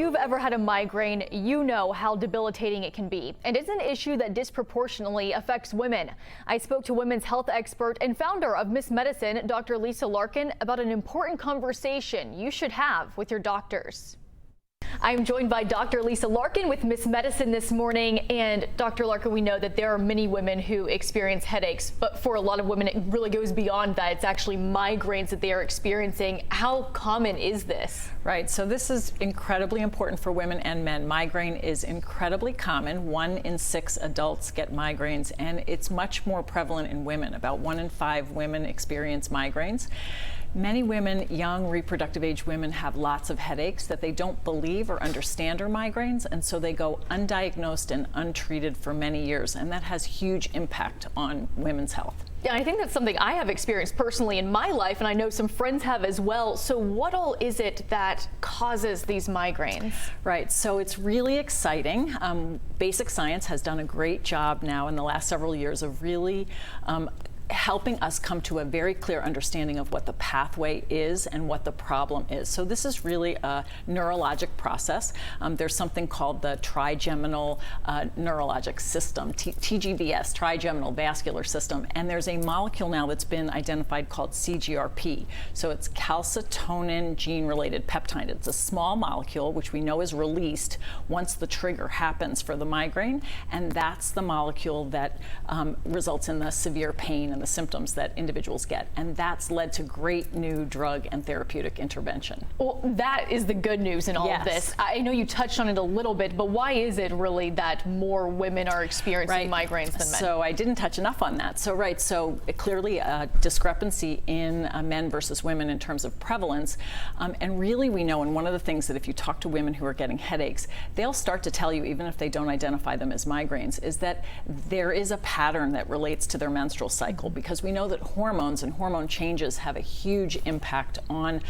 you've ever had a migraine, you know how debilitating it can be. And it's an issue that disproportionately affects women. I spoke to women's health expert and founder of Miss Medicine, Dr. Lisa Larkin, about an important conversation you should have with your doctors. I'm joined by Dr. Lisa Larkin with Miss Medicine this morning. And Dr. Larkin, we know that there are many women who experience headaches, but for a lot of women, it really goes beyond that. It's actually migraines that they are experiencing. How common is this? Right, so this is incredibly important for women and men. Migraine is incredibly common. 1 in 6 adults get migraines, and it's much more prevalent in women. About 1 in 5 women experience migraines. Many women, young reproductive age women, have lots of headaches that they don't believe or understand are migraines, and so they go undiagnosed and untreated for many years, and that has huge impact on women's health. Yeah, I think that's something I have experienced personally in my life, and I know some friends have as well. So what all is it that causes these migraines? Right, so it's really exciting. Basic science has done a great job now in the last several years of really helping us come to a very clear understanding of what the pathway is and what the problem is. So this is really a neurologic process. There's something called the trigeminal neurologic system, TGVS, trigeminal vascular system, and there's a molecule now that's been identified called CGRP. So it's calcitonin gene-related peptide. It's a small molecule which we know is released once the trigger happens for the migraine, and that's the molecule that results in the severe pain and the symptoms that individuals get, and that's led to great new drug and therapeutic intervention. Well, that is the good news in all of this. I know you touched on it a little bit, but why is it really that more women are experiencing migraines than men? So I didn't touch enough on that. So clearly a discrepancy in men versus women in terms of prevalence, and really we know, and one of the things that if you talk to women who are getting headaches, they'll start to tell you, even if they don't identify them as migraines, is that there is a pattern that relates to their menstrual cycle, because we know that hormones and hormone changes have a huge impact on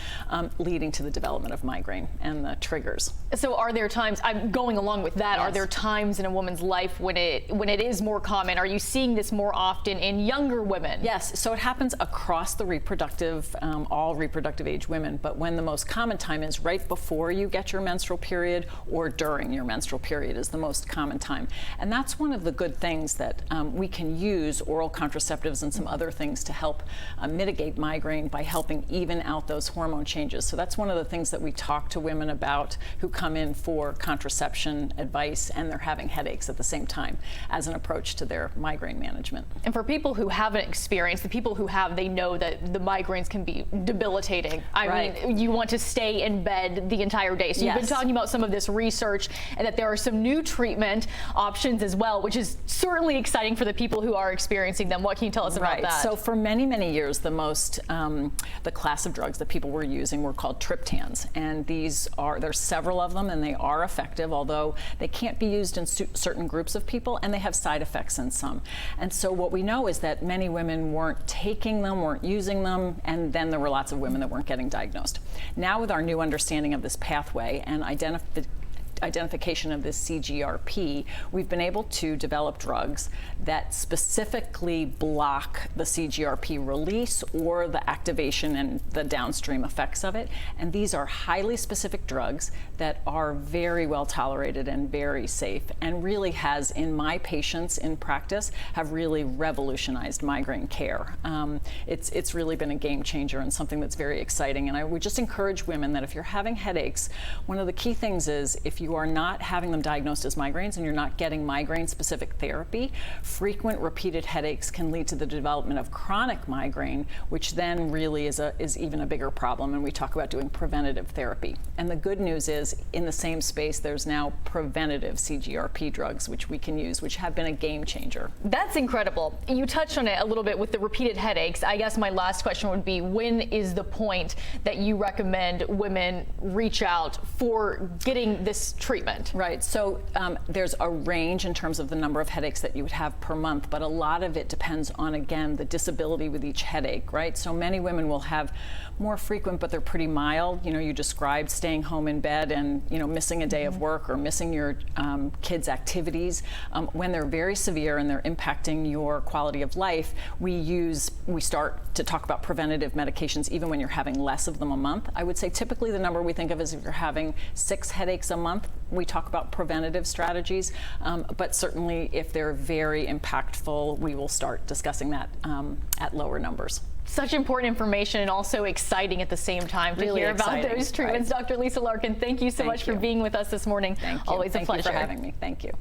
leading to the development of migraine and the triggers. So are there times, I'm going along with that, are there times in a woman's life when it is more common? Are you seeing this more often in younger women? Yes, so it happens across the reproductive, all reproductive age women, but when the most common time is right before you get your menstrual period or during your menstrual period is the most common time. And that's one of the good things that we can use oral contraceptives and some other things to help mitigate migraine by helping even out those hormone changes. So that's one of the things that we talk to women about who come in for contraception advice and they're having headaches at the same time as an approach to their migraine management. And for people who haven't experienced, the people who have, they know that the migraines can be debilitating. I mean, you want to stay in bed the entire day. So you've been talking about some of this research and that there are some new treatment options as well, which is certainly exciting for the people who are experiencing them. What can you tell us about that? So for many, many years, the class of drugs that people were using were called triptans, and there's several of them, and they are effective, although they can't be used in certain groups of people, and they have side effects in some. And so what we know is that many women weren't taking them, weren't using them, and then there were lots of women that weren't getting diagnosed. Now with our new understanding of this pathway and identification of this CGRP, we've been able to develop drugs that specifically block the CGRP release or the activation and the downstream effects of it. And these are highly specific drugs that are very well tolerated and very safe, and really has, in my patients in practice, have really revolutionized migraine care. It's really been a game changer and something that's very exciting. And I would just encourage women that if you're having headaches, one of the key things is if you are not having them diagnosed as migraines and you're not getting migraine-specific therapy, frequent repeated headaches can lead to the development of chronic migraine, which then really is even a bigger problem, and we talk about doing preventative therapy. And the good news is, in the same space, there's now preventative CGRP drugs which we can use, which have been a game changer. That's incredible. You touched on it a little bit with the repeated headaches. I guess my last question would be, when is the point that you recommend women reach out for getting this treatment? Right. So there's a range in terms of the number of headaches that you would have per month, but a lot of it depends on, again, the disability with each headache, right? So many women will have more frequent, but they're pretty mild. You know, you described staying home in bed and, you know, missing a day of work or missing your kids' activities. When they're very severe and they're impacting your quality of life, we start to talk about preventative medications even when you're having less of them a month. I would say typically the number we think of is if you're having 6 headaches a month, we talk about preventative strategies, but certainly if they're very impactful, we will start discussing that at lower numbers. Such important information and also exciting at the same time to Really hear about exciting, those treatments. right. Dr. Lisa Larkin, thank you so much for being with us this morning. Thank you. Always a pleasure. Thank you for having me. Thank you.